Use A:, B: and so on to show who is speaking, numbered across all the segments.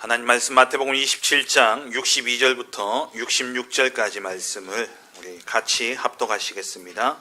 A: 하나님 말씀 마태복음 27장 62절부터 66절까지 말씀을 우리 같이 합독하시겠습니다.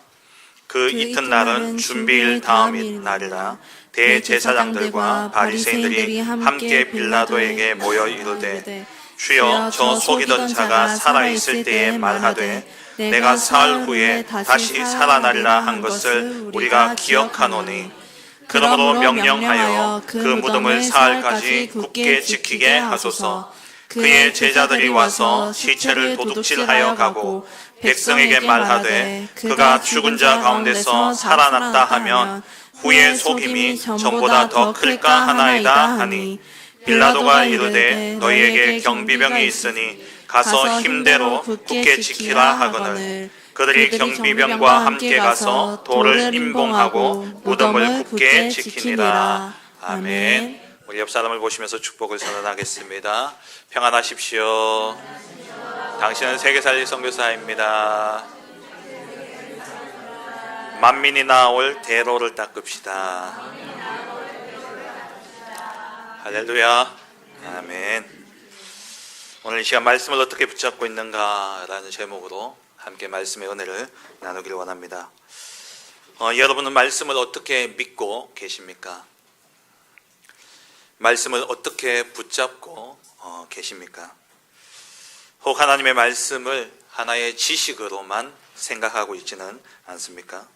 A: 그 이튿날은 준비일 다음인 날이라 대제사장들과 바리새인들이 함께 빌라도에게 모여 이르되 주여 저 속이던 자가 살아있을 때에 말하되 내가 사흘 후에 다시 살아나리라 한 것을 우리가 기억하노니 그러므로 명령하여 그 무덤을 사흘까지 굳게 지키게 하소서. 그의 제자들이 와서 시체를 도둑질하여 가고 백성에게 말하되 그가 죽은 자 가운데서 살아났다 하면 후에 속임이 전보다 더 클까 하나이다 하니 빌라도가 이르되 너희에게 경비병이 있으니 가서 힘대로 굳게 지키라 하거늘 그들이 경비병과 함께 가서 돌을 임봉하고 무덤을 굳게 지키니라. 아멘. 우리 옆 사람을 보시면서 축복을 선언하겠습니다. 평안하십시오. 당신은 세계살리 선교사입니다. 만민이 나올 대로를 닦읍시다. 할렐루야. 아멘. 오늘 이 시간 말씀을 어떻게 붙잡고 있는가라는 제목으로 함께 말씀의 은혜를 나누기를 원합니다. 여러분은 말씀을 어떻게 믿고 계십니까? 말씀을 어떻게 붙잡고 계십니까? 혹 하나님의 말씀을 하나의 지식으로만 생각하고 있지는 않습니까?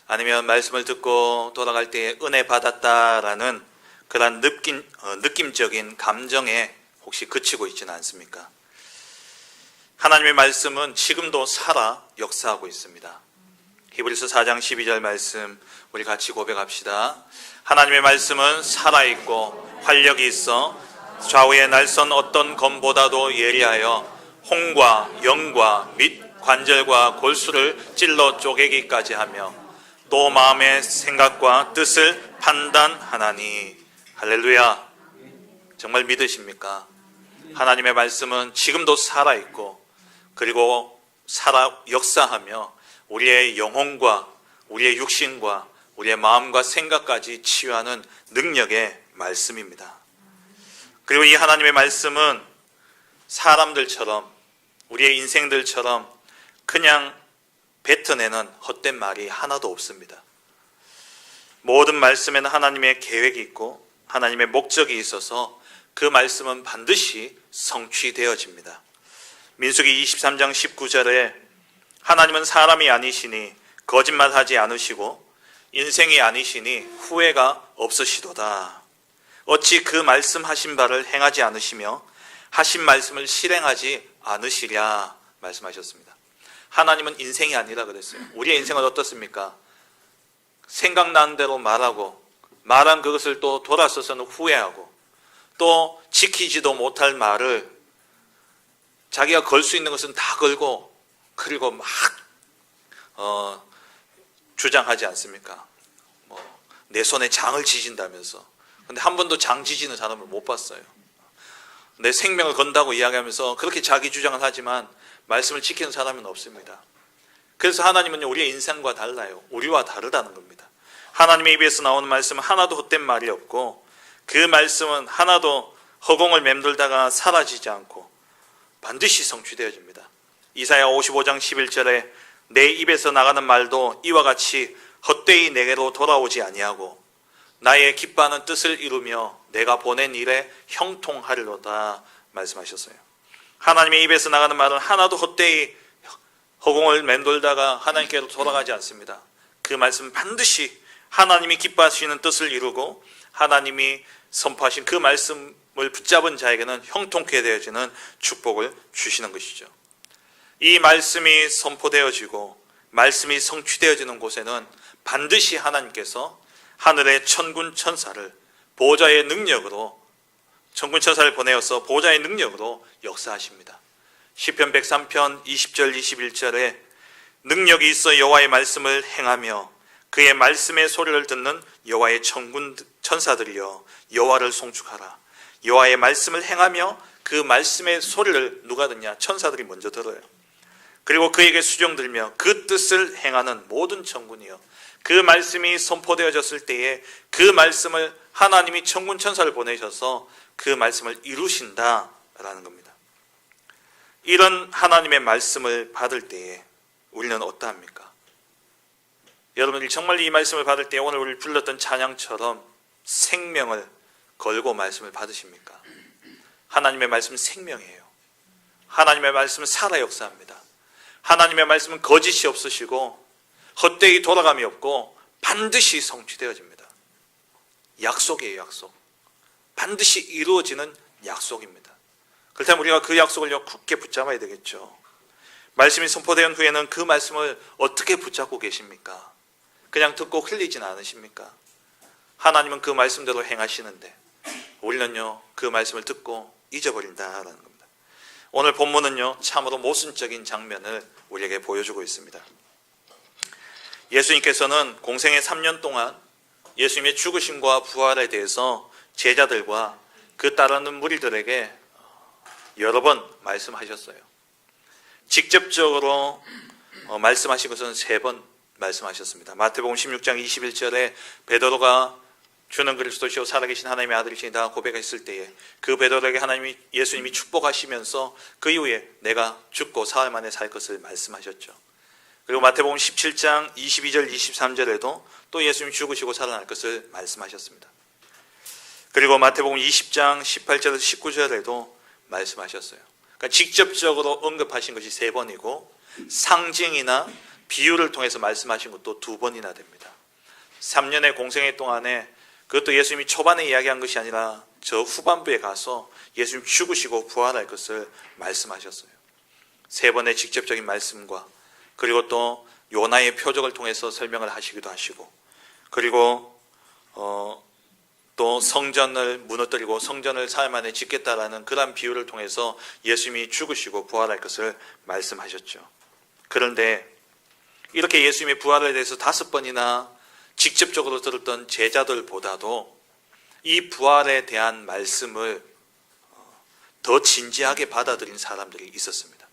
A: 아니면 말씀을 듣고 돌아갈 때에 은혜 받았다라는 그런 느낌적인 감정에 혹시 그치고 있지는 않습니까? 하나님의 말씀은 지금도 살아 역사하고 있습니다. 히브리서 4장 12절 말씀 우리 같이 고백합시다. 하나님의 말씀은 살아있고 활력이 있어 좌우의 날선 어떤 검보다도 예리하여 홍과 영과 및 관절과 골수를 찔러 쪼개기까지 하며 또 마음의 생각과 뜻을 판단하나니. 할렐루야. 정말 믿으십니까? 하나님의 말씀은 지금도 살아있고 그리고 살아 역사하며 우리의 영혼과 우리의 육신과 우리의 마음과 생각까지 치유하는 능력의 말씀입니다. 그리고 이 하나님의 말씀은 사람들처럼 우리의 인생들처럼 그냥 뱉어내는 헛된 말이 하나도 없습니다. 모든 말씀에는 하나님의 계획이 있고 하나님의 목적이 있어서 그 말씀은 반드시 성취되어집니다. 민수기 23장 19절에 하나님은 사람이 아니시니 거짓말하지 않으시고 인생이 아니시니 후회가 없으시도다. 어찌 그 말씀하신 바를 행하지 않으시며 하신 말씀을 실행하지 않으시랴 말씀하셨습니다. 하나님은 인생이 아니라 그랬어요. 우리의 인생은 어떻습니까? 생각나는 대로 말하고 말한 그것을 또 돌아서서는 후회하고 또 지키지도 못할 말을 자기가 걸 수 있는 것은 다 걸고 그리고 막 주장하지 않습니까? 내 손에 장을 지진다면서. 근데 한 번도 장 지지는 사람을 못 봤어요. 내 생명을 건다고 이야기하면서 그렇게 자기 주장을 하지만 말씀을 지키는 사람은 없습니다. 그래서 하나님은 우리의 인생과 달라요. 우리와 다르다는 겁니다. 하나님의 입에서 나오는 말씀은 하나도 헛된 말이 없고 그 말씀은 하나도 허공을 맴돌다가 사라지지 않고 반드시 성취되어집니다. 이사야 55장 11절에 내 입에서 나가는 말도 이와 같이 헛되이 내게로 돌아오지 아니하고 나의 기뻐하는 뜻을 이루며 내가 보낸 일에 형통하리로다 말씀하셨어요. 하나님의 입에서 나가는 말은 하나도 헛되이 허공을 맴돌다가 하나님께로 돌아가지 않습니다. 그 말씀은 반드시 하나님이 기뻐하시는 뜻을 이루고 하나님이 선포하신 그 말씀을 붙잡은 자에게는 형통케 되어지는 축복을 주시는 것이죠. 이 말씀이 선포되어지고 말씀이 성취되어지는 곳에는 반드시 하나님께서 하늘의 천군 천사를 보호자의 능력으로 천군 천사를 보내어서 보호자의 능력으로 역사하십니다. 시편 103편 20절 21절에 능력이 있어 여호와의 말씀을 행하며 그의 말씀의 소리를 듣는 여호와의 천군 천사들이여 여호와를 송축하라. 여호와의 말씀을 행하며 그 말씀의 소리를 누가 듣냐? 천사들이 먼저 들어요. 그리고 그에게 수종들며 그 뜻을 행하는 모든 천군이여 그 말씀이 선포되어졌을 때에 그 말씀을 하나님이 천군 천사를 보내셔서 그 말씀을 이루신다라는 겁니다. 이런 하나님의 말씀을 받을 때에 우리는 어떠합니까? 여러분들이 정말 이 말씀을 받을 때 오늘 우리 불렀던 찬양처럼 생명을 걸고 말씀을 받으십니까? 하나님의 말씀은 생명이에요. 하나님의 말씀은 살아 역사합니다. 하나님의 말씀은 거짓이 없으시고 헛되이 돌아감이 없고 반드시 성취되어집니다. 약속이에요, 약속. 반드시 이루어지는 약속입니다. 그렇다면 우리가 그 약속을 굳게 붙잡아야 되겠죠. 말씀이 선포된 후에는 그 말씀을 어떻게 붙잡고 계십니까? 그냥 듣고 흘리진 않으십니까? 하나님은 그 말씀대로 행하시는데 우리는요, 그 말씀을 듣고 잊어버린다라는 겁니다. 오늘 본문은요, 참으로 모순적인 장면을 우리에게 보여주고 있습니다. 예수님께서는 공생의 3년 동안 예수님의 죽으심과 부활에 대해서 제자들과 그 따르는 무리들에게 여러 번 말씀하셨어요. 직접적으로 말씀하신 것은 3번 말씀하셨습니다. 마태복음 16장 21절에 베드로가 주는 그리스도시요 살아계신 하나님의 아들이시다 고백했을 때에 그 베드로에게 예수님이 축복하시면서 그 이후에 내가 죽고 사흘 만에 살 것을 말씀하셨죠. 그리고 마태복음 17장 22절 23절에도 또 예수님이 죽으시고 살아날 것을 말씀하셨습니다. 그리고 마태복음 20장 18절에서 19절에도 말씀하셨어요. 그러니까 직접적으로 언급하신 것이 3번이고 상징이나 비유를 통해서 말씀하신 것도 2번이나 됩니다. 3년의 공생애 동안에 그것도 예수님이 초반에 이야기한 것이 아니라 저 후반부에 가서 예수님 죽으시고 부활할 것을 말씀하셨어요. 3번의 직접적인 말씀과 그리고 또 요나의 표적을 통해서 설명을 하시기도 하시고 그리고 또 성전을 무너뜨리고 성전을 사흘 만에 짓겠다라는 그런 비유를 통해서 예수님이 죽으시고 부활할 것을 말씀하셨죠. 그런데 이렇게 예수님의 부활에 대해서 5번이나 직접적으로 들었던 제자들보다도 이 부활에 대한 말씀을 더 진지하게 받아들인 사람들이 있었습니다.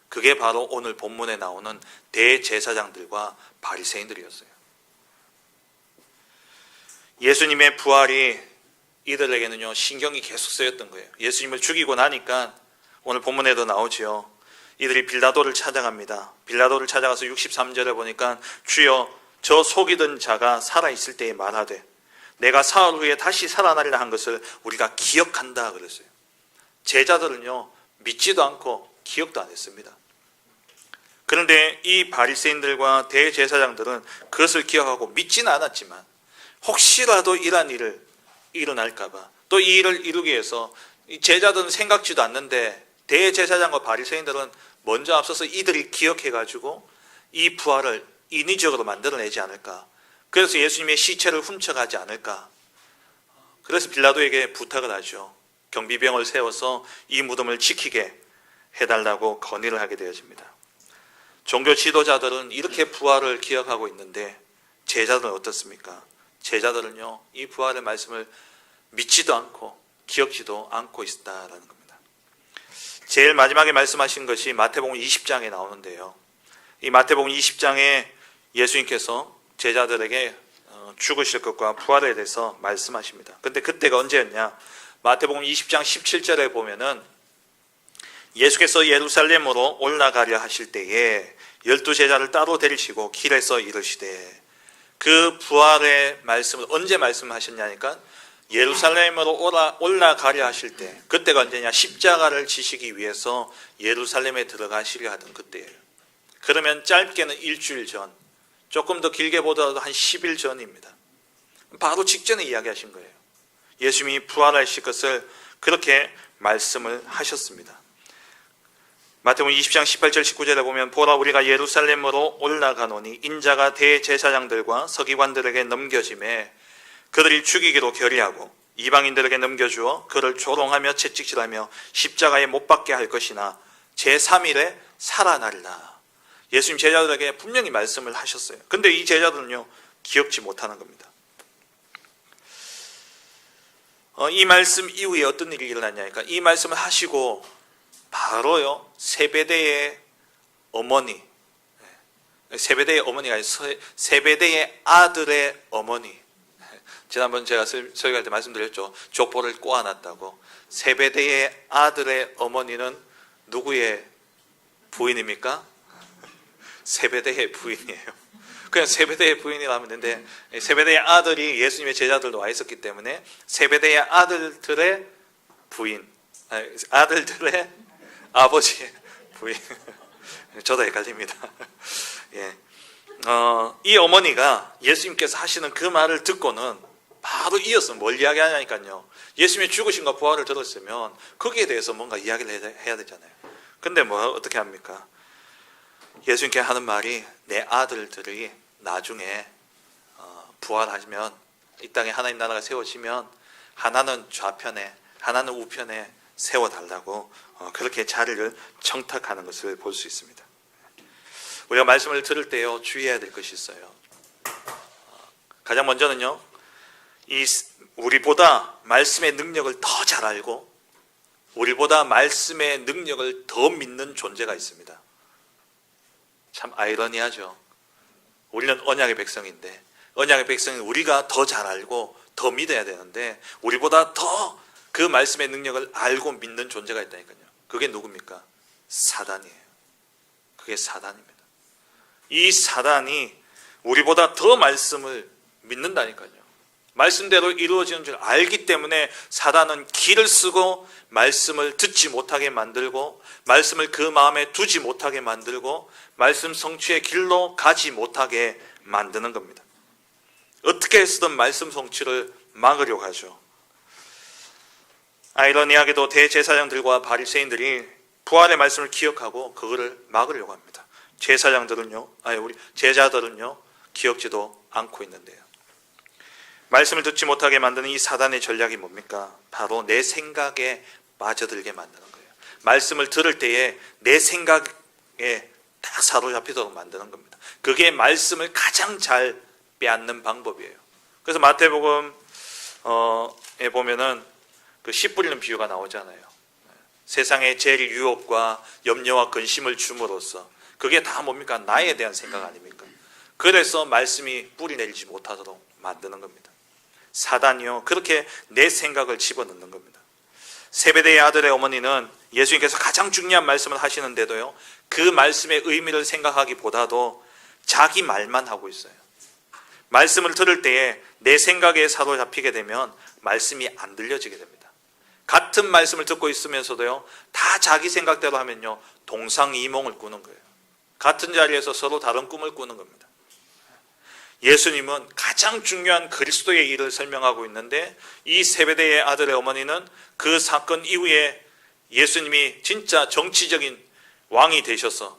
A: 그게 바로 오늘 본문에 나오는 대제사장들과 바리새인들이었어요. 예수님의 부활이 이들에게는요, 신경이 계속 쓰였던 거예요. 예수님을 죽이고 나니까 오늘 본문에도 나오지요. 이들이 빌라도를 찾아갑니다. 빌라도를 찾아가서 63절에 보니까 주여 저 속이던 자가 살아있을 때에 말하되 내가 사흘 후에 다시 살아나리라 한 것을 우리가 기억한다 그랬어요. 제자들은요, 믿지도 않고 기억도 안 했습니다. 그런데 이 바리새인들과 대제사장들은 그것을 기억하고 믿지는 않았지만 혹시라도 이러한 일을 일어날까봐 또 이 일을 이루기 위해서 제자들은 생각지도 않는데 대제사장과 바리새인들은 먼저 앞서서 이들이 기억해가지고 이 부활을 인위적으로 만들어내지 않을까. 그래서 예수님의 시체를 훔쳐가지 않을까. 그래서 빌라도에게 부탁을 하죠. 경비병을 세워서 이 무덤을 지키게 해달라고 건의를 하게 되어집니다. 종교 지도자들은 이렇게 부활을 기억하고 있는데 제자들은 어떻습니까? 제자들은요, 이 부활의 말씀을 믿지도 않고 기억지도 않고 있다라는 겁니다. 제일 마지막에 말씀하신 것이 마태복음 20장에 나오는데요. 이 마태복음 20장에 예수님께서 제자들에게 죽으실 것과 부활에 대해서 말씀하십니다. 근데 그때가 언제였냐? 마태복음 20장 17절에 보면은 예수께서 예루살렘으로 올라가려 하실 때에 12제자를 따로 데리시고 길에서 이르시되, 그 부활의 말씀을 언제 말씀하셨냐니까 예루살렘으로 올라가려 하실 때, 그때가 언제냐? 십자가를 지시기 위해서 예루살렘에 들어가시려 하던 그때예요. 그러면 짧게는 일주일 전, 조금 더 길게 보더라도 한 10일 전입니다. 바로 직전에 이야기하신 거예요. 예수님이 부활하실 것을 그렇게 말씀을 하셨습니다. 마태복음 20장 18절 19절에 보면 보라 우리가 예루살렘으로 올라가노니 인자가 대제사장들과 서기관들에게 넘겨짐에 그들이 죽이기로 결의하고 이방인들에게 넘겨주어 그를 조롱하며 채찍질하며 십자가에 못 박게 할 것이나 제3일에 살아나리라. 예수님 제자들에게 분명히 말씀을 하셨어요. 근데 이 제자들은요, 기억지 못하는 겁니다. 이 말씀 이후에 어떤 일이 일어났냐니까 이 말씀을 하시고 바로요, 세베대의 어머니, 세베대의 어머니가 아니라 세베대의 아들의 어머니, 지난번 제가 설교할 때 말씀드렸죠. 족보를 꼬아놨다고. 세베대의 아들의 어머니는 누구의 부인입니까? 세베대의 부인이에요. 그냥 세베대의 부인이라면 되는데, 세베대의 아들이 예수님의 제자들도 와 있었기 때문에 세베대의 아들들의 부인, 아들들의 아버지의 부인. 저도 헷갈립니다. 예. 이 어머니가 예수님께서 하시는 그 말을 듣고는 바로 이어서 뭘 이야기하냐니까요. 예수님의 죽으심과 부활을 들었으면 거기에 대해서 뭔가 이야기를 해야 되잖아요. 근데 어떻게 합니까? 예수님께 하는 말이, 내 아들들이 나중에 부활하시면, 이 땅에 하나님 나라가 세워지면 하나는 좌편에 하나는 우편에 세워달라고 그렇게 자리를 청탁하는 것을 볼 수 있습니다. 우리가 말씀을 들을 때요, 주의해야 될 것이 있어요. 가장 먼저는요, 우리보다 말씀의 능력을 더 잘 알고 우리보다 말씀의 능력을 더 믿는 존재가 있습니다. 참 아이러니하죠. 우리는 언약의 백성인데, 언약의 백성인 우리가 더 잘 알고 더 믿어야 되는데, 우리보다 더 그 말씀의 능력을 알고 믿는 존재가 있다니까요. 그게 누굽니까? 사단이에요. 그게 사단입니다. 이 사단이 우리보다 더 말씀을 믿는다니까요. 말씀대로 이루어지는 줄 알기 때문에 사단은 기를 쓰고 말씀을 듣지 못하게 만들고, 말씀을 그 마음에 두지 못하게 만들고, 말씀 성취의 길로 가지 못하게 만드는 겁니다. 어떻게 해서든 말씀 성취를 막으려고 하죠. 아이러니하게도 대제사장들과 바리새인들이 부활의 말씀을 기억하고 그거를 막으려고 합니다. 우리 제자들은요, 기억지도 않고 있는데요. 말씀을 듣지 못하게 만드는 이 사단의 전략이 뭡니까? 바로 내 생각에 빠져들게 만드는 거예요. 말씀을 들을 때에 내 생각에 다 사로잡히도록 만드는 겁니다. 그게 말씀을 가장 잘 빼앗는 방법이에요. 그래서 마태복음에 보면은 그 씨 뿌리는 비유가 나오잖아요. 세상에 제일 유혹과 염려와 근심을 줌으로써, 그게 다 뭡니까? 나에 대한 생각 아닙니까? 그래서 말씀이 뿌리 내리지 못하도록 만드는 겁니다. 사단이요, 그렇게 내 생각을 집어넣는 겁니다. 세베대의 아들의 어머니는 예수님께서 가장 중요한 말씀을 하시는데도요, 그 말씀의 의미를 생각하기보다도 자기 말만 하고 있어요. 말씀을 들을 때에 내 생각에 사로잡히게 되면 말씀이 안 들려지게 됩니다. 같은 말씀을 듣고 있으면서도요, 다 자기 생각대로 하면요, 동상이몽을 꾸는 거예요. 같은 자리에서 서로 다른 꿈을 꾸는 겁니다. 예수님은 가장 중요한 그리스도의 일을 설명하고 있는데, 이 세베대의 아들의 어머니는 그 사건 이후에 예수님이 진짜 정치적인 왕이 되셔서,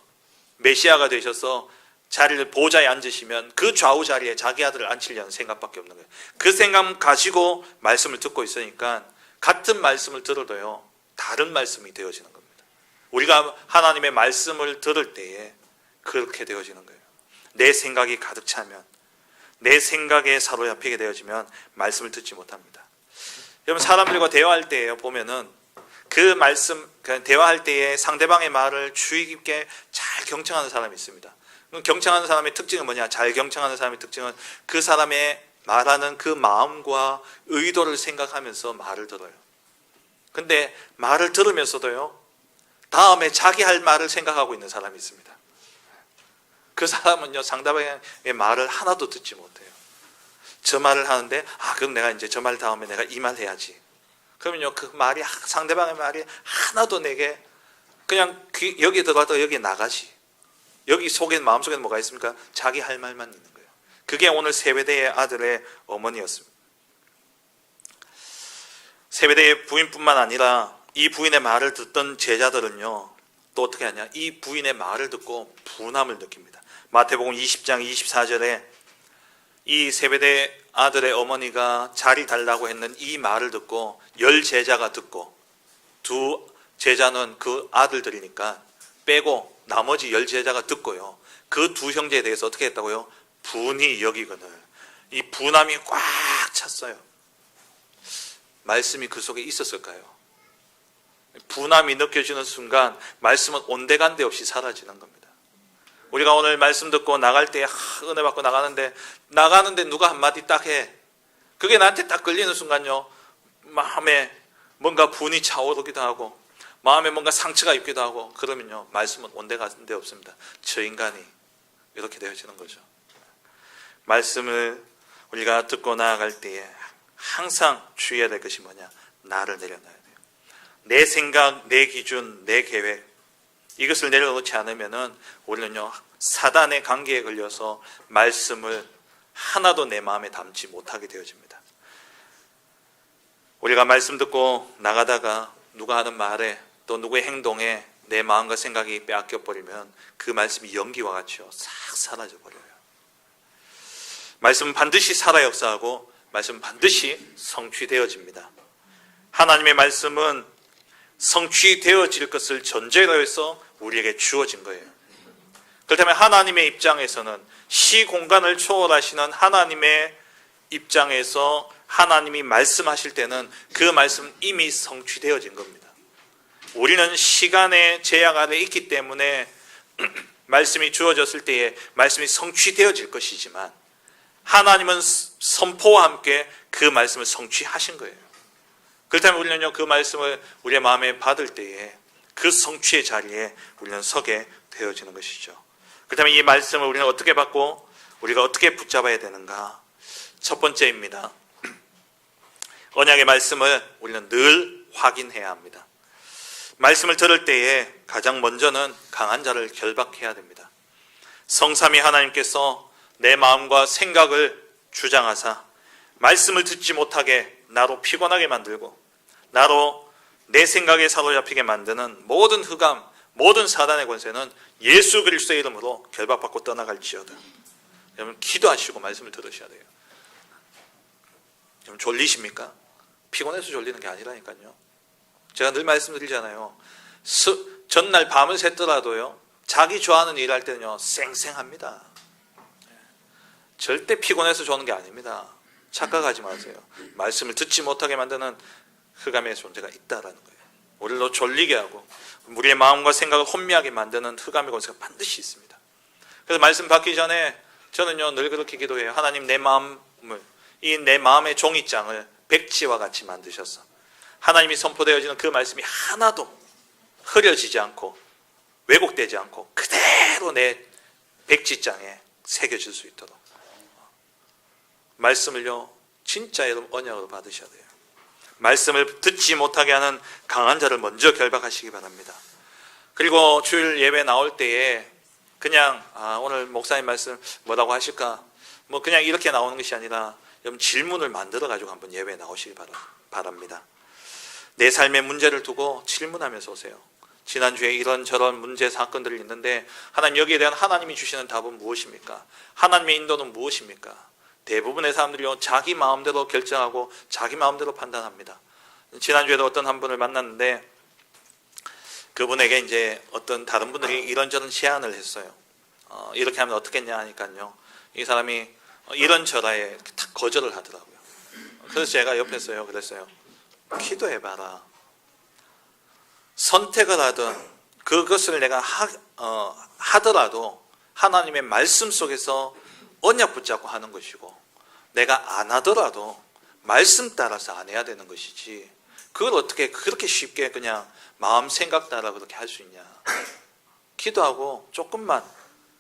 A: 메시아가 되셔서 자리를 보좌에 앉으시면 그 좌우 자리에 자기 아들을 앉히려는 생각밖에 없는 거예요. 그 생각 가지고 말씀을 듣고 있으니까 같은 말씀을 들어도요, 다른 말씀이 되어지는 겁니다. 우리가 하나님의 말씀을 들을 때에 그렇게 되어지는 거예요. 내 생각이 가득 차면, 내 생각에 사로잡히게 되어지면 말씀을 듣지 못합니다. 여러분, 사람들과 대화할 때에 보면은 그 말씀, 대화할 때에 상대방의 말을 주의 깊게 잘 경청하는 사람이 있습니다. 경청하는 사람의 특징은 뭐냐? 잘 경청하는 사람의 특징은 그 사람의 말하는 그 마음과 의도를 생각하면서 말을 들어요. 근데 말을 들으면서도요, 다음에 자기 할 말을 생각하고 있는 사람이 있습니다. 그 사람은요, 상대방의 말을 하나도 듣지 못해요. 저 말을 하는데, 그럼 내가 이제 저 말 다음에 내가 이 말 해야지. 그러면요, 그 말이, 상대방의 말이 하나도 내게 그냥 여기에 들어가다가 여기에 나가지. 여기 속에, 마음속에는 뭐가 있습니까? 자기 할 말만 있는 거예요. 그게 오늘 세베대의 아들의 어머니였습니다. 세베대의 부인뿐만 아니라 이 부인의 말을 듣던 제자들은요, 또 어떻게 하냐? 이 부인의 말을 듣고 분함을 느낍니다. 마태복음 20장 24절에 이 세베대 아들의 어머니가 자리 달라고 했는 이 말을 듣고 10 제자가 듣고, 2 제자는 그 아들들이니까 빼고 나머지 10 제자가 듣고요, 그 2 형제에 대해서 어떻게 했다고요? 분이 여기거늘. 이 분함이 꽉 찼어요. 말씀이 그 속에 있었을까요? 분함이 느껴지는 순간 말씀은 온데간데 없이 사라지는 겁니다. 우리가 오늘 말씀 듣고 나갈 때 은혜 받고 나가는데 누가 한마디 딱 해. 그게 나한테 딱 걸리는 순간요, 마음에 뭔가 분이 차오르기도 하고 마음에 뭔가 상처가 있기도 하고 그러면요, 말씀은 온데간데 없습니다. 저 인간이 이렇게 되어지는 거죠. 말씀을 우리가 듣고 나아갈 때에 항상 주의해야 될 것이 뭐냐? 나를 내려놔야 돼요. 내 생각, 내 기준, 내 계획, 이것을 내려놓지 않으면은 우리는요, 사단의 관계에 걸려서 말씀을 하나도 내 마음에 담지 못하게 되어집니다. 우리가 말씀 듣고 나가다가 누가 하는 말에 또 누구의 행동에 내 마음과 생각이 빼앗겨버리면 그 말씀이 연기와 같이요, 싹 사라져버려요. 말씀은 반드시 살아 역사하고 말씀은 반드시 성취되어집니다. 하나님의 말씀은 성취되어질 것을 전제로 해서 우리에게 주어진 거예요. 그렇다면 하나님의 입장에서는 시공간을 초월하시는 하나님의 입장에서 하나님이 말씀하실 때는 그 말씀은 이미 성취되어진 겁니다. 우리는 시간의 제약 아래 있기 때문에 말씀이 주어졌을 때에 말씀이 성취되어질 것이지만 하나님은 선포와 함께 그 말씀을 성취하신 거예요. 그렇다면 우리는요, 그 말씀을 우리의 마음에 받을 때에 그 성취의 자리에 우리는 서게 되어지는 것이죠. 그렇다면 이 말씀을 우리는 어떻게 받고 우리가 어떻게 붙잡아야 되는가? 첫 번째입니다. 언약의 말씀을 우리는 늘 확인해야 합니다. 말씀을 들을 때에 가장 먼저는 강한 자를 결박해야 됩니다. 성삼위 하나님께서 내 마음과 생각을 주장하사 말씀을 듣지 못하게 나로 피곤하게 만들고 나로 내 생각에 사로잡히게 만드는 모든 흑암, 모든 사단의 권세는 예수 그리스도의 이름으로 결박받고 떠나갈지어다. 여러분 기도하시고 말씀을 들으셔야 돼요. 여러분 졸리십니까? 피곤해서 졸리는 게 아니라니까요. 제가 늘 말씀드리잖아요. 전날 밤을 샜더라도요, 자기 좋아하는 일 할 때는요, 쌩쌩합니다. 절대 피곤해서 조는 게 아닙니다. 착각하지 마세요. 말씀을 듣지 못하게 만드는 흑암의 존재가 있다라는 거예요. 우리를 졸리게 하고 우리의 마음과 생각을 혼미하게 만드는 흑암의 권세가 반드시 있습니다. 그래서 말씀 받기 전에 저는요, 늘 그렇게 기도해요. 하나님, 내 마음을, 이 내 마음의 종이장을 백지와 같이 만드셔서 하나님이 선포되어지는 그 말씀이 하나도 흐려지지 않고 왜곡되지 않고 그대로 내 백지장에 새겨질 수 있도록 말씀을요, 진짜 여러분 언약으로 받으셔야 돼요. 말씀을 듣지 못하게 하는 강한 자를 먼저 결박하시기 바랍니다. 그리고 주일 예배 나올 때에 그냥 오늘 목사님 말씀 뭐라고 하실까? 뭐 그냥 이렇게 나오는 것이 아니라 여러분 질문을 만들어 가지고 한번 예배에 나오시기 바랍니다. 내 삶의 문제를 두고 질문하면서 오세요. 지난주에 이런저런 문제 사건들이 있는데 하나님, 여기에 대한 하나님이 주시는 답은 무엇입니까? 하나님의 인도는 무엇입니까? 대부분의 사람들이요, 자기 마음대로 결정하고 자기 마음대로 판단합니다. 지난주에도 어떤 한 분을 만났는데 그분에게 이제 어떤 다른 분들이 이런저런 제안을 했어요. 이렇게 하면 어떻겠냐 하니까요, 이 사람이 이런저라에 다 거절을 하더라고요. 그래서 제가 옆에서요 그랬어요. 기도해봐라. 선택을 하든 그것을 내가 하더라도 하나님의 말씀 속에서 언약 붙잡고 하는 것이고, 내가 안 하더라도 말씀 따라서 안 해야 되는 것이지, 그걸 어떻게 그렇게 쉽게 그냥 마음 생각 따라 그렇게 할 수 있냐. 기도하고 조금만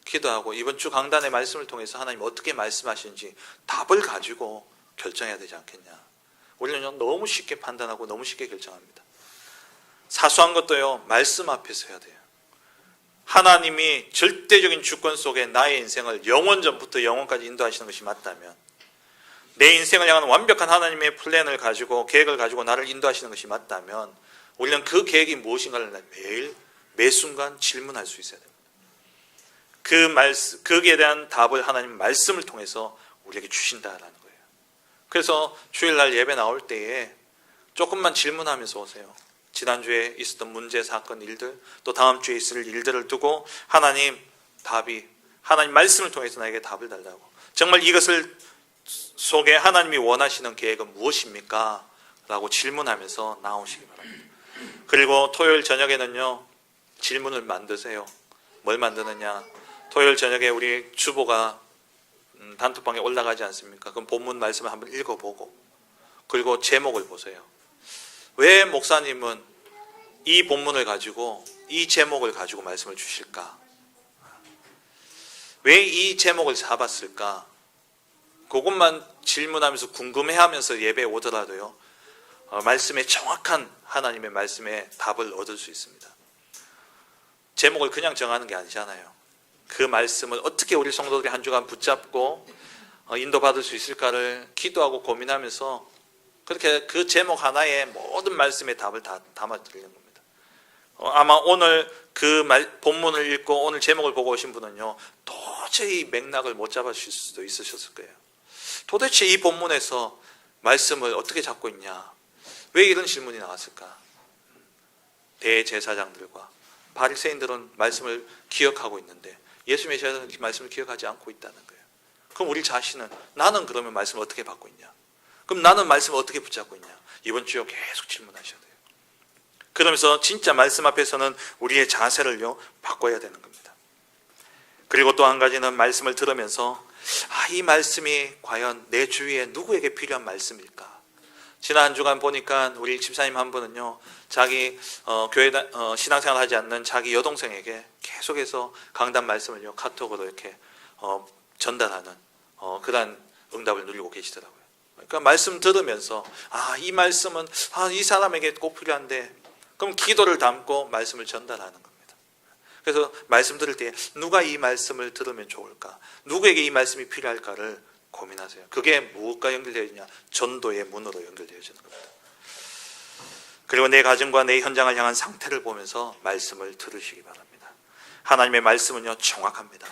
A: 기도하고 이번 주 강단의 말씀을 통해서 하나님 어떻게 말씀하시는지 답을 가지고 결정해야 되지 않겠냐. 우리는 너무 쉽게 판단하고 너무 쉽게 결정합니다. 사소한 것도요, 말씀 앞에서 해야 돼요. 하나님이 절대적인 주권 속에 나의 인생을 영원전부터 영원까지 인도하시는 것이 맞다면, 내 인생을 향한 완벽한 하나님의 플랜을 가지고 계획을 가지고 나를 인도하시는 것이 맞다면 우리는 그 계획이 무엇인가를 매일 매순간 질문할 수 있어야 됩니다. 거기에 대한 답을 하나님 말씀을 통해서 우리에게 주신다라는 거예요. 그래서 주일날 예배 나올 때에 조금만 질문하면서 오세요. 지난주에 있었던 문제, 사건, 일들, 또 다음 주에 있을 일들을 두고 하나님 말씀을 통해서 나에게 답을 달라고, 정말 이것을 속에 하나님이 원하시는 계획은 무엇입니까? 라고 질문하면서 나오시기 바랍니다. 그리고 토요일 저녁에는요, 질문을 만드세요. 뭘 만드느냐? 토요일 저녁에 우리 주보가 단톡방에 올라가지 않습니까? 그럼 본문 말씀을 한번 읽어보고 그리고 제목을 보세요. 왜 목사님은 이 본문을 가지고 이 제목을 가지고 말씀을 주실까? 왜 이 제목을 잡았을까? 그것만 질문하면서 궁금해하면서 예배에 오더라도요, 말씀의 정확한 하나님의 말씀에 답을 얻을 수 있습니다. 제목을 그냥 정하는 게 아니잖아요. 그 말씀을 어떻게 우리 성도들이 한 주간 붙잡고 인도받을 수 있을까를 기도하고 고민하면서 그렇게 그 제목 하나에 모든 말씀의 답을 다 담아드리는 겁니다. 아마 오늘 그 본문을 읽고 오늘 제목을 보고 오신 분은요, 도저히 맥락을 못 잡으실 수도 있으셨을 거예요. 도대체 이 본문에서 말씀을 어떻게 잡고 있냐? 왜 이런 질문이 나왔을까? 대제사장들과 바리새인들은 말씀을 기억하고 있는데 예수님의 제자들은 말씀을 기억하지 않고 있다는 거예요. 그럼 우리 자신은, 나는 그러면 말씀을 어떻게 받고 있냐? 그럼 나는 말씀을 어떻게 붙잡고 있냐? 이번 주에 계속 질문하셔야 돼요. 그러면서 진짜 말씀 앞에서는 우리의 자세를요, 바꿔야 되는 겁니다. 그리고 또 한 가지는 말씀을 들으면서 이 말씀이 과연 내 주위에 누구에게 필요한 말씀일까? 지난 한 주간 보니까 우리 집사님 한 분은요, 자기 교회 신앙생활 하지 않는 자기 여동생에게 계속해서 강단 말씀을요, 카톡으로 이렇게 전달하는 그런 응답을 누리고 계시더라고요. 그러니까 말씀 들으면서 이 말씀은 이 사람에게 꼭 필요한데, 그럼 기도를 담고 말씀을 전달하는 겁니다. 그래서 말씀 들을 때 누가 이 말씀을 들으면 좋을까? 누구에게 이 말씀이 필요할까를 고민하세요. 그게 무엇과 연결되어 있냐? 전도의 문으로 연결되어지는 겁니다. 그리고 내 가정과 내 현장을 향한 상태를 보면서 말씀을 들으시기 바랍니다. 하나님의 말씀은요, 정확합니다.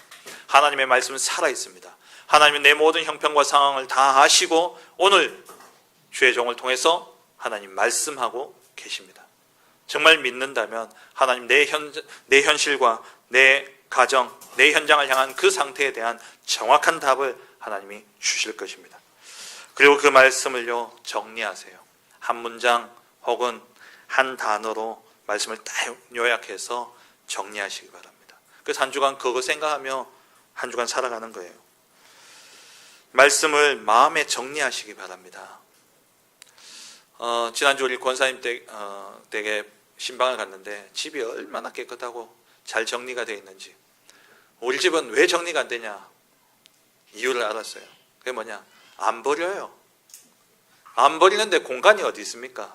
A: 하나님의 말씀은 살아있습니다. 하나님은 내 모든 형편과 상황을 다 아시고 오늘 주의 종을 통해서 하나님 말씀하고 계십니다. 정말 믿는다면 하나님 내 현실과 내 가정, 내 현장을 향한 그 상태에 대한 정확한 답을 하나님이 주실 것입니다. 그리고 그 말씀을요, 정리하세요. 한 문장 혹은 한 단어로 말씀을 딱 요약해서 정리하시기 바랍니다. 그래서 한 주간 그거 생각하며 한 주간 살아가는 거예요. 말씀을 마음에 정리하시기 바랍니다. 지난주 우리 권사님 댁에 신방을 갔는데 집이 얼마나 깨끗하고 잘 정리가 되어 있는지, 우리 집은 왜 정리가 안 되냐 이유를 알았어요. 그게 뭐냐? 안 버려요. 안 버리는데 공간이 어디 있습니까?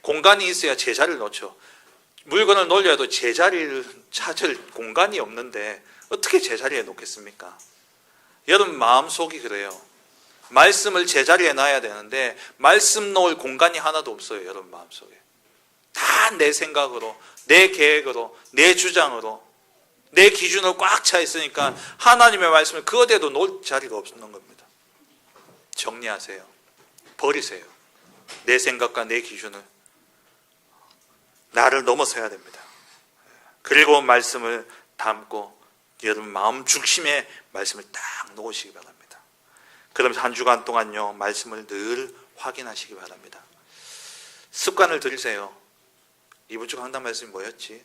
A: 공간이 있어야 제자리를 놓죠. 물건을 놀려도 제자리를 찾을 공간이 없는데 어떻게 제자리에 놓겠습니까? 여러분 마음속이 그래요. 말씀을 제자리에 놔야 되는데 말씀 놓을 공간이 하나도 없어요. 여러분 마음속에 다 내 생각으로, 내 계획으로, 내 주장으로, 내 기준으로 꽉 차 있으니까 하나님의 말씀을 그 어디에도 놓을 자리가 없는 겁니다. 정리하세요. 버리세요. 내 생각과 내 기준을, 나를 넘어서야 됩니다. 그리고 말씀을 담고 여러분 마음 중심에 말씀을 딱 놓으시기 바랍니다. 그러면서 한 주간 동안요, 말씀을 늘 확인하시기 바랍니다. 습관을 들이세요. 이번 주 강단 말씀이 뭐였지?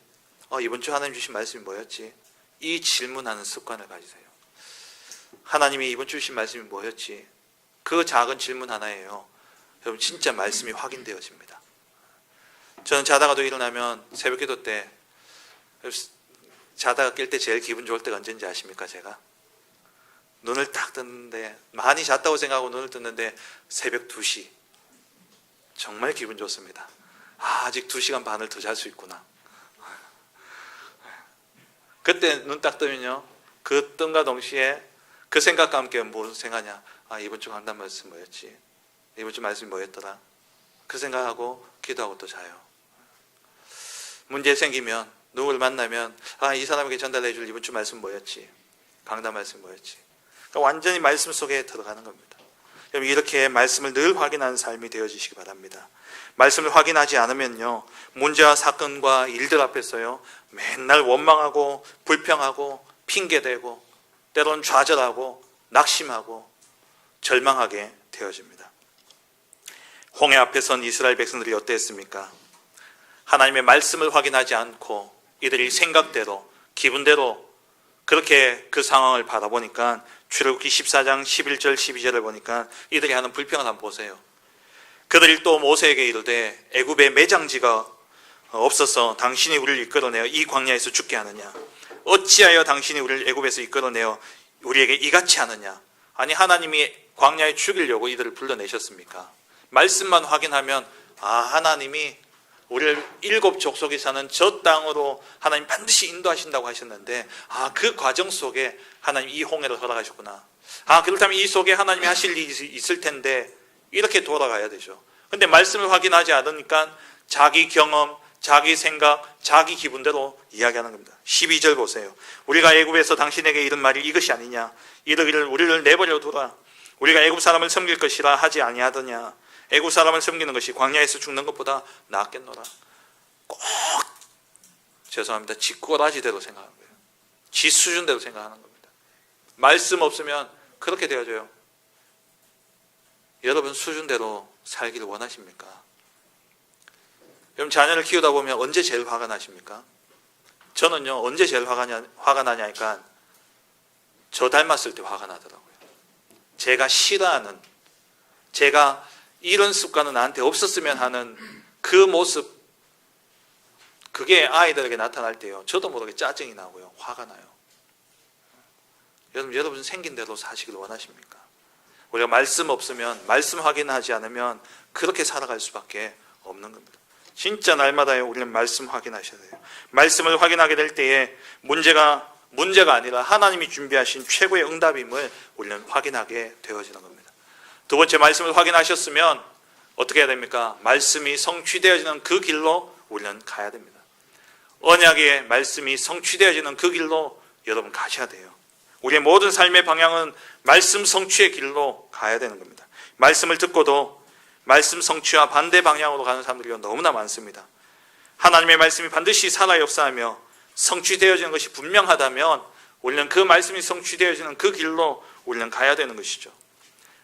A: 이번 주 하나님 주신 말씀이 뭐였지? 이 질문하는 습관을 가지세요. 하나님이 이번 주 주신 말씀이 뭐였지? 그 작은 질문 하나예요, 여러분 진짜 말씀이 확인되어집니다. 저는 자다가도 일어나면 새벽기도 때, 자다가 깰 때 제일 기분 좋을 때가 언제인지 아십니까? 제가 눈을 딱 떴는데, 많이 잤다고 생각하고 눈을 떴는데 새벽 2시, 정말 기분 좋습니다. 아직 2시간 반을 더 잘 수 있구나. 그때 눈 딱 뜨면요, 그 뜸과 동시에 그 생각과 함께 무슨 생각하냐? 이번 주 강단 말씀 뭐였지? 이번 주 말씀이 뭐였더라? 그 생각하고 기도하고 또 자요. 문제 생기면, 누구를 만나면 이 사람에게 전달해 줄 이번 주 말씀 뭐였지? 강단 말씀 뭐였지? 그러니까 완전히 말씀 속에 들어가는 겁니다. 여러분 이렇게 말씀을 늘 확인하는 삶이 되어지시기 바랍니다. 말씀을 확인하지 않으면요, 문제와 사건과 일들 앞에서요 맨날 원망하고 불평하고 핑계대고 때로는 좌절하고 낙심하고 절망하게 되어집니다. 홍해 앞에 선 이스라엘 백성들이 어땠습니까? 하나님의 말씀을 확인하지 않고 이들이 생각대로, 기분대로 그렇게 그 상황을 바라보니까 출애굽기 14장 11절 12절을 보니까 이들이 하는 불평을 한번 보세요. 그들이 또 모세에게 이르되 애굽에 매장지가 없어서 당신이 우리를 이끌어내어 이 광야에서 죽게 하느냐? 어찌하여 당신이 우리를 애굽에서 이끌어내어 우리에게 이같이 하느냐? 아니, 하나님이 광야에 죽이려고 이들을 불러내셨습니까? 말씀만 확인하면 하나님이 우리를 7족속이 사는 저 땅으로 하나님 반드시 인도하신다고 하셨는데 그 과정 속에 하나님 이 홍해를 허락하셨구나. 그렇다면 이 속에 하나님이 하실 일이 있을 텐데 이렇게 돌아가야 되죠. 근데 말씀을 확인하지 않으니까 자기 경험, 자기 생각, 자기 기분대로 이야기하는 겁니다. 12절 보세요. 우리가 애굽에서 당신에게 이른 말이 이것이 아니냐? 이르기를 우리를 내버려 두라. 우리가 애굽 사람을 섬길 것이라 하지 아니하더냐? 애굽 사람을 섬기는 것이 광야에서 죽는 것보다 낫겠노라. 꼭 죄송합니다. 지 꼬라지대로 생각하는 거예요. 지 수준대로 생각하는 겁니다. 말씀 없으면 그렇게 되어져요. 여러분 수준대로 살기를 원하십니까? 여러분 자녀를 키우다 보면 언제 제일 화가 나십니까? 저는요, 언제 제일 화가 나냐니까 저 닮았을 때 화가 나더라고요. 제가 싫어하는, 제가 이런 습관은 나한테 없었으면 하는 그 모습, 그게 아이들에게 나타날 때요, 저도 모르게 짜증이 나고요, 화가 나요. 여러분 생긴 대로 사시길 원하십니까? 우리가 말씀 없으면, 말씀 확인하지 않으면 그렇게 살아갈 수밖에 없는 겁니다. 진짜 날마다요, 우리는 말씀 확인하셔야 돼요. 말씀을 확인하게 될 때에 문제가 아니라 하나님이 준비하신 최고의 응답임을 우리는 확인하게 되어지는 겁니다. 두 번째, 말씀을 확인하셨으면 어떻게 해야 됩니까? 말씀이 성취되어지는 그 길로 우리는 가야 됩니다. 언약의 말씀이 성취되어지는 그 길로 여러분 가셔야 돼요. 우리의 모든 삶의 방향은 말씀 성취의 길로 가야 되는 겁니다. 말씀을 듣고도 말씀 성취와 반대 방향으로 가는 사람들이 너무나 많습니다. 하나님의 말씀이 반드시 살아 역사하며 성취되어지는 것이 분명하다면 우리는 그 말씀이 성취되어지는 그 길로 우리는 가야 되는 것이죠.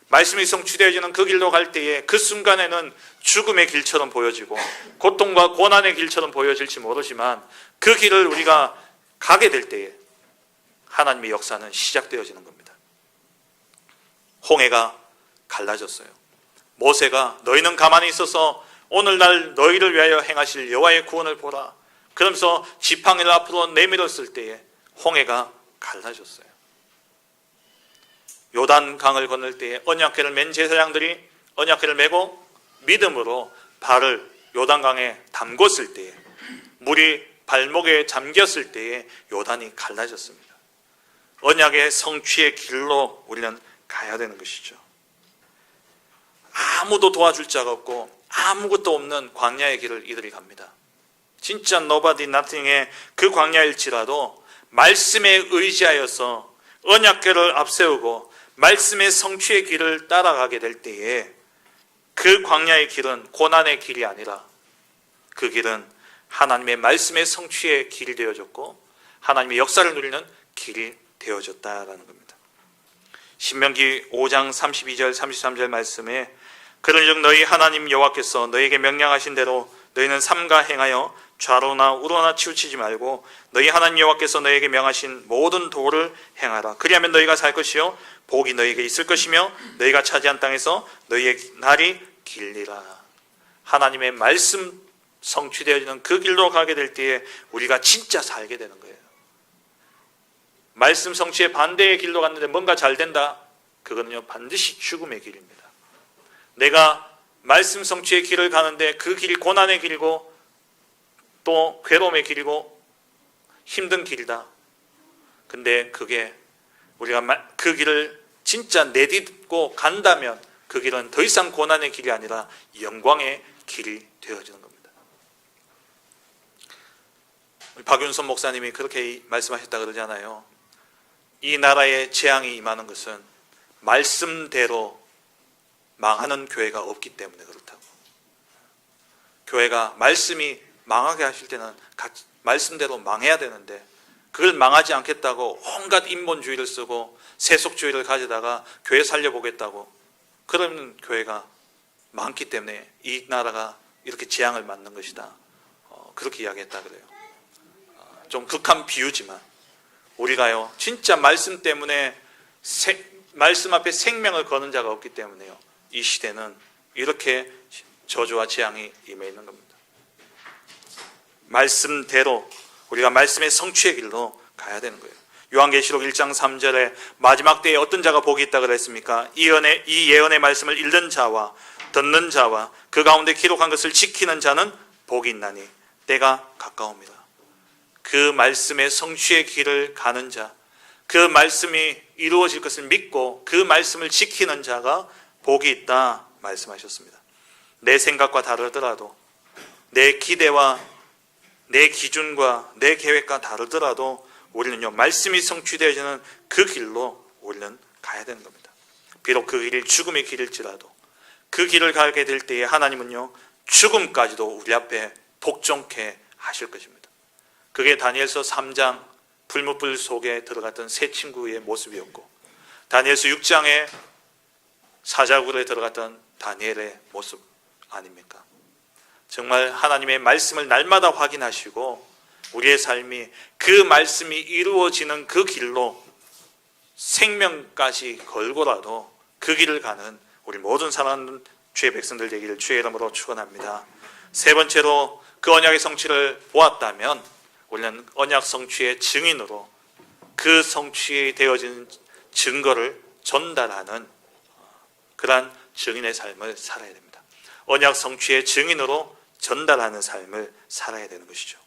A: 말씀이 성취되어지는 그 길로 갈 때에 그 순간에는 죽음의 길처럼 보여지고 고통과 고난의 길처럼 보여질지 모르지만 그 길을 우리가 가게 될 때에 하나님의 역사는 시작되어지는 겁니다. 홍해가 갈라졌어요. 모세가 너희는 가만히 있어서 오늘날 너희를 위하여 행하실 여호와의 구원을 보라. 그러면서 지팡이를 앞으로 내밀었을 때에 홍해가 갈라졌어요. 요단강을 건널 때에 언약궤를 맨 제사장들이 언약궤를 메고 믿음으로 발을 요단강에 담궜을 때에 물이 발목에 잠겼을 때에 요단이 갈라졌습니다. 언약의 성취의 길로 우리는 가야 되는 것이죠. 아무도 도와줄 자가 없고 아무것도 없는 광야의 길을 이들이 갑니다. 진짜 nobody nothing의 그 광야일지라도 말씀에 의지하여서 언약궤를 앞세우고 말씀의 성취의 길을 따라가게 될 때에 그 광야의 길은 고난의 길이 아니라 그 길은 하나님의 말씀의 성취의 길이 되어졌고 하나님의 역사를 누리는 길이 되어졌다라는 겁니다. 신명기 5장 32절 33절 말씀에 그런즉 너희 하나님 여호와께서 너희에게 명령하신 대로 너희는 삼가 행하여 좌로나 우로나 치우치지 말고 너희 하나님 여호와께서 너희에게 명하신 모든 도를 행하라. 그리하면 너희가 살 것이요 복이 너희에게 있을 것이며 너희가 차지한 땅에서 너희의 날이 길리라. 하나님의 말씀 성취되어지는 그 길로 가게 될 때에 우리가 진짜 살게 되는 거예요. 말씀 성취의 반대의 길로 갔는데 뭔가 잘 된다? 그거는요 반드시 죽음의 길입니다. 내가 말씀 성취의 길을 가는데 그 길이 고난의 길이고 또 괴로움의 길이고 힘든 길이다. 근데 그게 우리가 그 길을 진짜 내딛고 간다면 그 길은 더 이상 고난의 길이 아니라 영광의 길이 되어지는 겁니다. 박윤선 목사님이 그렇게 말씀하셨다 그러잖아요. 이 나라에 재앙이 임하는 것은 말씀대로 망하는 교회가 없기 때문에 그렇다고. 교회가 말씀이 망하게 하실 때는 말씀대로 망해야 되는데 그걸 망하지 않겠다고 온갖 인본주의를 쓰고 세속주의를 가져다가 교회 살려보겠다고 그러면 교회가 많기 때문에 이 나라가 이렇게 재앙을 맞는 것이다. 그렇게 이야기했다 그래요. 좀 극한 비유지만 우리가요 진짜 말씀 때문에 말씀 앞에 생명을 거는 자가 없기 때문에요 이 시대는 이렇게 저주와 재앙이 임해 있는 겁니다. 말씀대로 우리가 말씀의 성취의 길로 가야 되는 거예요. 요한계시록 1장 3절에 마지막 때에 어떤 자가 복이 있다 그랬습니까? 이 예언의 말씀을 읽는 자와 듣는 자와 그 가운데 기록한 것을 지키는 자는 복이 있나니 때가 가까웁니다. 그 말씀의 성취의 길을 가는 자, 그 말씀이 이루어질 것을 믿고 그 말씀을 지키는 자가 복이 있다 말씀하셨습니다. 내 생각과 다르더라도 내 기대와 내 기준과 내 계획과 다르더라도 우리는요 말씀이 성취되어지는 그 길로 우리는 가야 되는 겁니다. 비록 그 길이 죽음의 길일지라도 그 길을 가게 될 때에 하나님은요 죽음까지도 우리 앞에 복종케 하실 것입니다. 그게 다니엘서 3장 불못불 속에 들어갔던 세 친구의 모습이었고 다니엘서 6장에 사자굴에 들어갔던 다니엘의 모습 아닙니까? 정말 하나님의 말씀을 날마다 확인하시고 우리의 삶이 그 말씀이 이루어지는 그 길로 생명까지 걸고라도 그 길을 가는 우리 모든 사랑하는 주의 백성들 되기를 주의 이름으로 축원합니다. 세 번째로 그 언약의 성취를 보았다면 우리는 언약 성취의 증인으로 그 성취에 되어진 증거를 전달하는 그러한 증인의 삶을 살아야 됩니다. 언약 성취의 증인으로 전달하는 삶을 살아야 되는 것이죠.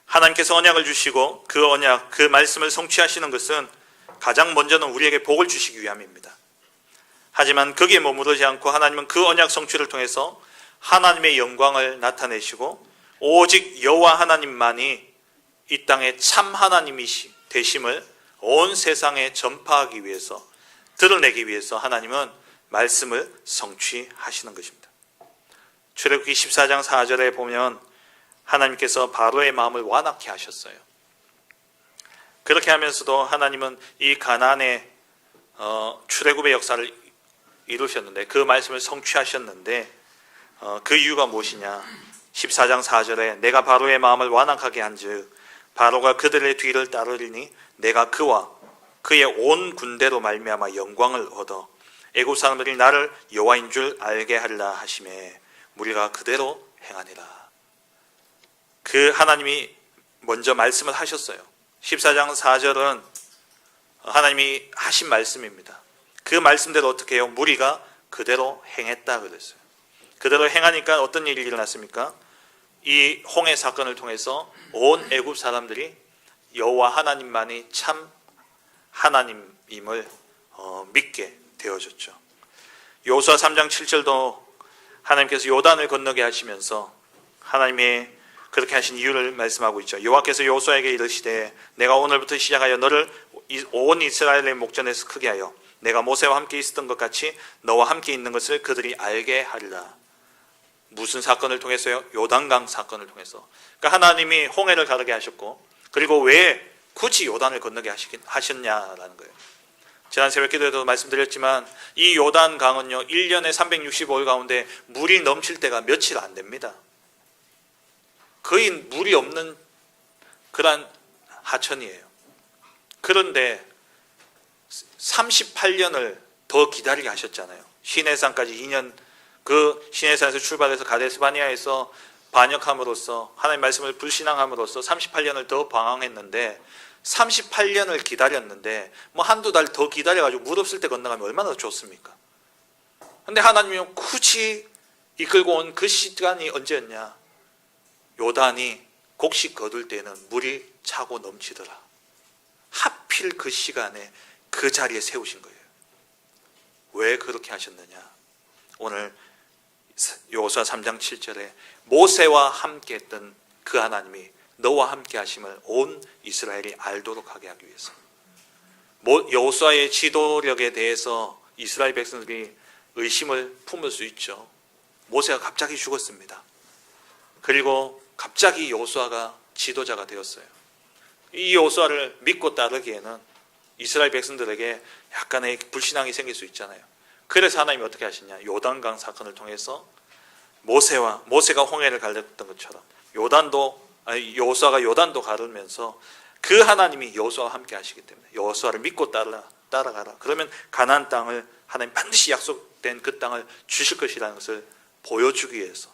A: 하나님께서 언약을 주시고 그 언약, 그 말씀을 성취하시는 것은 가장 먼저는 우리에게 복을 주시기 위함입니다. 하지만 거기에 머무르지 않고 하나님은 그 언약 성취를 통해서 하나님의 영광을 나타내시고 오직 여호와 하나님만이 이 땅의 참 하나님이 되심을 온 세상에 전파하기 위해서 드러내기 위해서 하나님은 말씀을 성취하시는 것입니다. 출애굽기 14장 4절에 보면 하나님께서 바로의 마음을 완악케 하셨어요. 그렇게 하면서도 하나님은 이 가나안의 출애굽의 역사를 이루셨는데 그 말씀을 성취하셨는데 그 이유가 무엇이냐? 14장 4절에 내가 바로의 마음을 완악하게 한즉 바로가 그들의 뒤를 따르리니 내가 그와 그의 온 군대로 말미암아 영광을 얻어 애굽 사람들이 나를 여호와인 줄 알게 하리라 하시매 우리가 그대로 행하니라. 그 하나님이 먼저 말씀을 하셨어요. 14장 4절은 하나님이 하신 말씀입니다. 그 말씀대로 어떻게 해요? 무리가 그대로 행했다 그랬어요. 그대로 행하니까 어떤 일이 일어났습니까? 이 홍해 사건을 통해서 온 애굽 사람들이 여호와 하나님만이 참 하나님임을 믿게 되어졌죠. 여호수아 3장 7절도 하나님께서 요단을 건너게 하시면서 하나님의 그렇게 하신 이유를 말씀하고 있죠. 여호와께서 여호수아에게 이르시되 내가 오늘부터 시작하여 너를 온 이스라엘의 목전에서 크게 하여 내가 모세와 함께 있었던 것 같이 너와 함께 있는 것을 그들이 알게 하리라. 무슨 사건을 통해서요? 요단강 사건을 통해서. 그러니까 하나님이 홍해를 가르게 하셨고 그리고 왜 굳이 요단을 건너게 하셨냐라는 거예요. 지난 새벽 기도에도 말씀드렸지만 이 요단강은요 1년에 365일 가운데 물이 넘칠 때가 며칠 안 됩니다. 거의 물이 없는 그런 하천이에요. 그런데 38년을 더 기다리게 하셨잖아요. 시내산까지 2년 그 시내산에서 출발해서 가데스바니아에서 반역함으로써 하나님 말씀을 불신앙함으로써 38년을 더 방황했는데 38년을 기다렸는데 뭐 한두 달 더 기다려가지고 물 없을 때 건너가면 얼마나 좋습니까? 근데 하나님이 굳이 이끌고 온 그 시간이 언제였냐? 요단이 곡식 거둘 때는 물이 차고 넘치더라. 하필 그 시간에 그 자리에 세우신 거예요. 왜 그렇게 하셨느냐? 오늘 여호수아 3장 7절에 모세와 함께 했던 그 하나님이 너와 함께 하심을 온 이스라엘이 알도록 하게 하기 위해서. 여호수아의 지도력에 대해서 이스라엘 백성들이 의심을 품을 수 있죠. 모세가 갑자기 죽었습니다. 그리고 갑자기 여호수아가 지도자가 되었어요. 이 여호수아를 믿고 따르기에는 이스라엘 백성들에게 약간의 불신앙이 생길 수 있잖아요. 그래서 하나님이 어떻게 하시냐? 요단강 사건을 통해서 모세가 홍해를 갈렸던 것처럼 여호수아가 요단도 가르면서 그 그 하나님이 여호수아와 함께 하시기 때문에 여호수아를 믿고 따라가라. 그러면 가나안 땅을 하나님 반드시 약속된 그 땅을 주실 것이라는 것을 보여주기 위해서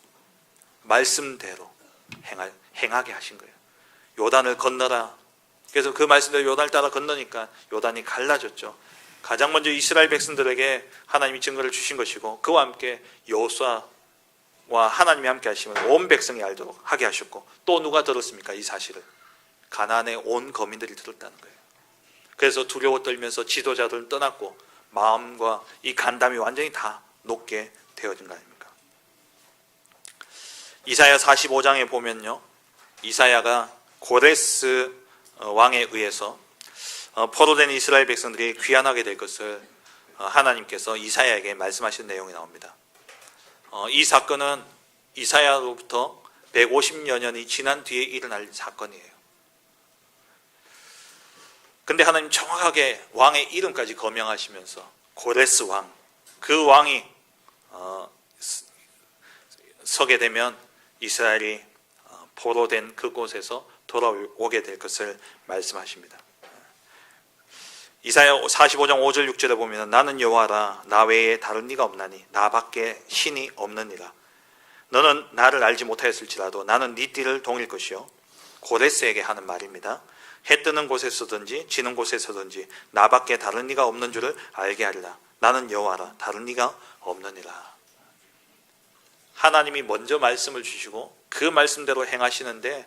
A: 말씀대로 행하게 하신 거예요. 요단을 건너라. 그래서 그 말씀대로 요단을 따라 건너니까 요단이 갈라졌죠. 가장 먼저 이스라엘 백성들에게 하나님이 증거를 주신 것이고, 그와 함께 여호수아와 하나님이 함께 하시면 온 백성이 알도록 하게 하셨고, 또 누가 들었습니까? 이 사실을 가나안의 온 거민들이 들었다는 거예요. 그래서 두려워 떨면서 지도자들은 떠났고 마음과 이 간담이 완전히 다 녹게 되어진 거 아닙니까? 이사야 45장에 보면요, 이사야가 고레스 왕에 의해서 포로된 이스라엘 백성들이 귀환하게 될 것을 하나님께서 이사야에게 말씀하신 내용이 나옵니다. 이 사건은 이사야로부터 150여 년이 지난 뒤에 일어날 사건이에요. 근데 하나님 정확하게 왕의 이름까지 거명하시면서 고레스 왕, 그 왕이 서게 되면 이스라엘이 포로된 그곳에서 돌아오게 될 것을 말씀하십니다. 이사야 45장 5절 6절에 보면 나는 여호와라, 나 외에 다른 이가 없나니 나밖에 신이 없느니라. 너는 나를 알지 못하였을지라도 나는 네 띠를 동일 것이요. 고레스에게 하는 말입니다. 해 뜨는 곳에서든지 지는 곳에서든지 나밖에 다른 이가 없는 줄을 알게 하리라. 나는 여호와라, 다른 이가 없느니라. 하나님이 먼저 말씀을 주시고 그 말씀대로 행하시는데,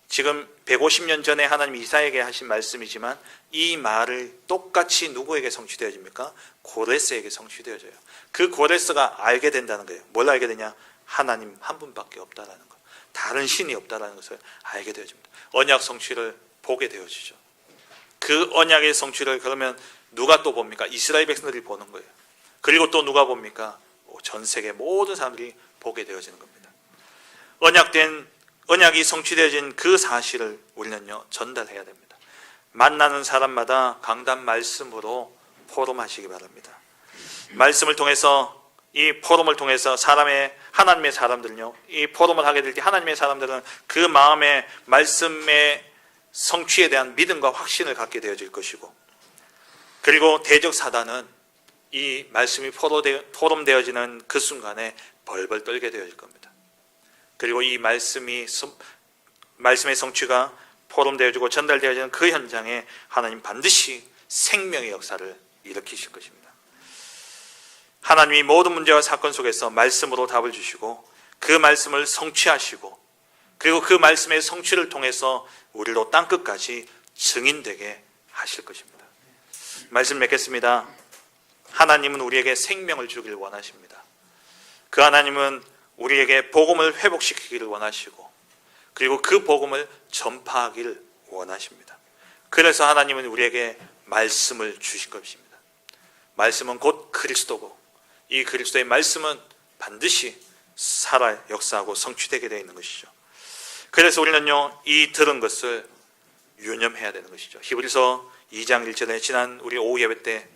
A: 지금 150년 전에 하나님이 이사야에게 하신 말씀이지만 이 말을 똑같이 누구에게 성취되어집니까? 고레스에게 성취되어져요. 그 고레스가 알게 된다는 거예요. 뭘 알게 되냐? 하나님 한 분밖에 없다라는 것, 다른 신이 없다라는 것을 알게 되어집니다. 언약 성취를 보게 되어지죠. 그 언약의 성취를 그러면 누가 또 봅니까? 이스라엘 백성들이 보는 거예요. 그리고 또 누가 봅니까? 전 세계 모든 사람들이 보게 되어지는 겁니다. 언약이 성취되어진 그 사실을 우리는요 전달해야 됩니다. 만나는 사람마다 강단 말씀으로 포럼하시기 바랍니다. 말씀을 통해서, 이 포럼을 통해서 하나님의 사람들은요, 이 포럼을 하게 될 때 하나님의 사람들은 그 마음에 말씀의 성취에 대한 믿음과 확신을 갖게 되어질 것이고, 그리고 대적 사단은 이 말씀이 포럼되어지는 그 순간에 벌벌 떨게 되어질 겁니다. 그리고 이 말씀의 성취가 포럼되어지고 전달되어지는 그 현장에 하나님 반드시 생명의 역사를 일으키실 것입니다. 하나님이 모든 문제와 사건 속에서 말씀으로 답을 주시고 그 말씀을 성취하시고, 그리고 그 말씀의 성취를 통해서 우리로 땅끝까지 증인되게 하실 것입니다. 말씀 맺겠습니다. 하나님은 우리에게 생명을 주기를 원하십니다. 그 하나님은 우리에게 복음을 회복시키기를 원하시고, 그리고 그 복음을 전파하기를 원하십니다. 그래서 하나님은 우리에게 말씀을 주신 것입니다. 말씀은 곧 그리스도고, 이 그리스도의 말씀은 반드시 살아 역사하고 성취되게 되어 있는 것이죠. 그래서 우리는요, 이 들은 것을 유념해야 되는 것이죠. 히브리서 2장 1절에 지난 우리 오후 예배 때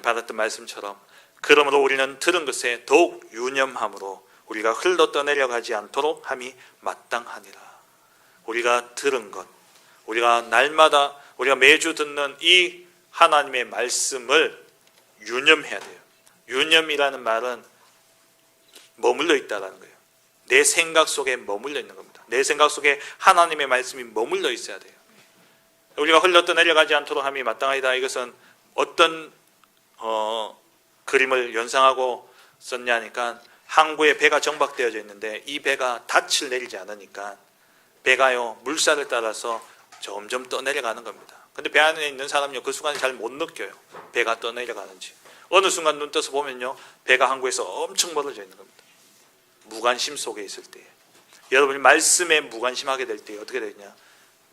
A: 받았던 말씀처럼, 그러므로 우리는 들은 것에 더욱 유념함으로 우리가 흘러 떠내려가지 않도록 함이 마땅하니라. 우리가 들은 것, 우리가 날마다, 우리가 매주 듣는 이 하나님의 말씀을 유념해야 돼요. 유념이라는 말은 머물러 있다라는 거예요. 내 생각 속에 머물러 있는 겁니다. 내 생각 속에 하나님의 말씀이 머물러 있어야 돼요. 우리가 흘러 떠내려가지 않도록 함이 마땅하다. 이것은 어떤 그림을 연상하고 썼냐니까, 항구에 배가 정박되어져 있는데 이 배가 닻을 내리지 않으니까 배가요 물살을 따라서 점점 떠내려가는 겁니다. 근데 배 안에 있는 사람은요 그 순간에 잘 못 느껴요. 배가 떠내려가는지. 어느 순간 눈 떠서 보면요 배가 항구에서 엄청 멀어져 있는 겁니다. 무관심 속에 있을 때에, 여러분이 말씀에 무관심하게 될 때 어떻게 되냐?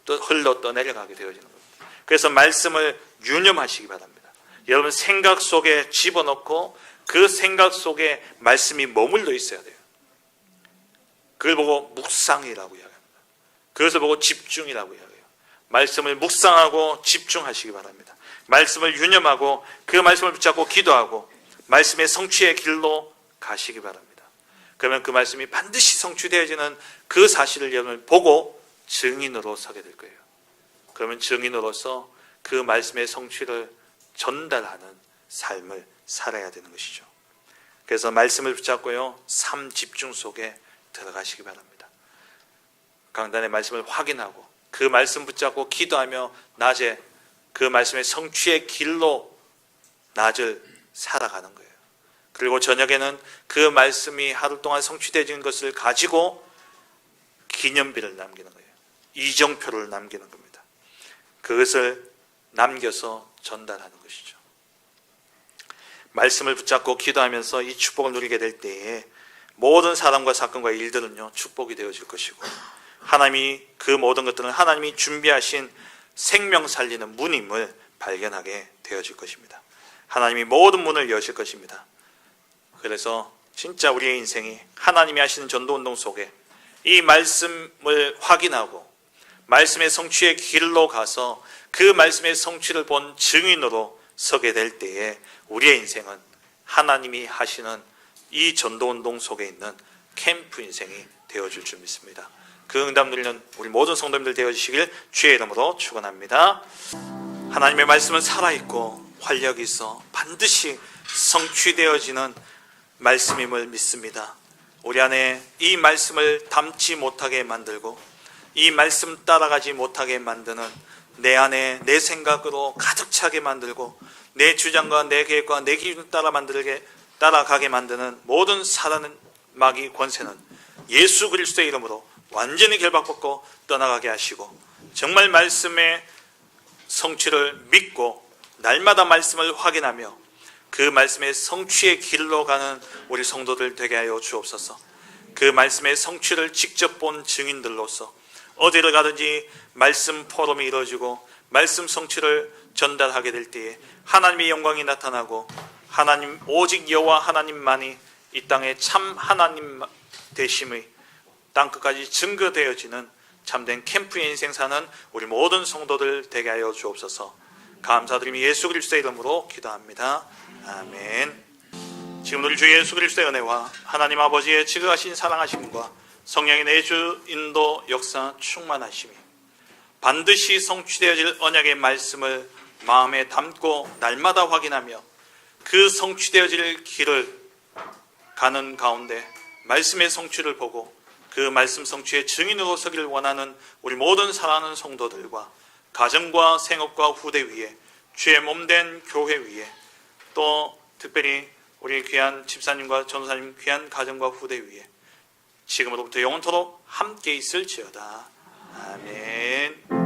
A: 또 흘러 떠내려가게 되어지는 겁니다. 그래서 말씀을 유념하시기 바랍니다. 여러분 생각 속에 집어넣고 그 생각 속에 말씀이 머물러 있어야 돼요. 그걸 보고 묵상이라고 이야기합니다. 그것을 보고 집중이라고 이야기해요. 말씀을 묵상하고 집중하시기 바랍니다. 말씀을 유념하고 그 말씀을 붙잡고 기도하고 말씀의 성취의 길로 가시기 바랍니다. 그러면 그 말씀이 반드시 성취되어지는 그 사실을 여러분 보고 증인으로 서게 될 거예요. 그러면 증인으로서 그 말씀의 성취를 전달하는 삶을 살아야 되는 것이죠. 그래서 말씀을 붙잡고요, 삶 집중 속에 들어가시기 바랍니다. 강단의 말씀을 확인하고 그 말씀 붙잡고 기도하며 낮에 그 말씀의 성취의 길로 낮을 살아가는 거예요. 그리고 저녁에는 그 말씀이 하루 동안 성취되어진 것을 가지고 기념비를 남기는 거예요. 이정표를 남기는 겁니다. 그것을 남겨서 전달하는 것이죠. 말씀을 붙잡고 기도하면서 이 축복을 누리게 될 때에 모든 사람과 사건과 일들은요, 축복이 되어질 것이고, 하나님이 그 모든 것들은 하나님이 준비하신 생명 살리는 문임을 발견하게 되어질 것입니다. 하나님이 모든 문을 여실 것입니다. 그래서 진짜 우리의 인생이 하나님이 하시는 전도운동 속에 이 말씀을 확인하고 말씀의 성취의 길로 가서 그 말씀의 성취를 본 증인으로 서게 될 때에 우리의 인생은 하나님이 하시는 이 전도운동 속에 있는 캠프 인생이 되어줄 줄 믿습니다. 그 응답 누리는 우리 모든 성도님들 되어주시길 주의 이름으로 축원합니다. 하나님의 말씀은 살아있고 활력이 있어 반드시 성취되어지는 말씀임을 믿습니다. 우리 안에 이 말씀을 담지 못하게 만들고 이 말씀 따라가지 못하게 만드는 내 안에 내 생각으로 가득 차게 만들고 내 주장과 내 계획과 내 기준 따라가게 만드는 모든 사단은 마귀 권세는 예수 그리스도의 이름으로 완전히 결박받고 떠나가게 하시고, 정말 말씀의 성취를 믿고 날마다 말씀을 확인하며 그 말씀의 성취의 길로 가는 우리 성도들 되게 하여 주옵소서. 그 말씀의 성취를 직접 본 증인들로서 어디를 가든지 말씀 포럼이 이루어지고 말씀 성취를 전달하게 될 때에 하나님의 영광이 나타나고 하나님 오직 여호와 하나님만이 이 땅의 참 하나님 되심의 땅끝까지 증거되어지는 참된 캠프의 인생 사는 우리 모든 성도들 되게 하여 주옵소서. 감사드리며 예수 그리스도의 이름으로 기도합니다. 아멘. 지금 우리 주 예수 그리스도의 은혜와 하나님 아버지의 지극하신 사랑하심과 성령의 내주 인도 역사 충만하심이 반드시 성취되어질 언약의 말씀을 마음에 담고 날마다 확인하며 그 성취되어질 길을 가는 가운데 말씀의 성취를 보고 그 말씀 성취의 증인으로 서기를 원하는 우리 모든 사랑하는 성도들과 가정과 생업과 후대 위에 주의 몸된 교회 위에 또 특별히 우리 귀한 집사님과 전도사님 귀한 가정과 후대 위에 지금으로부터 영원토록 함께 있을지어다. 아멘.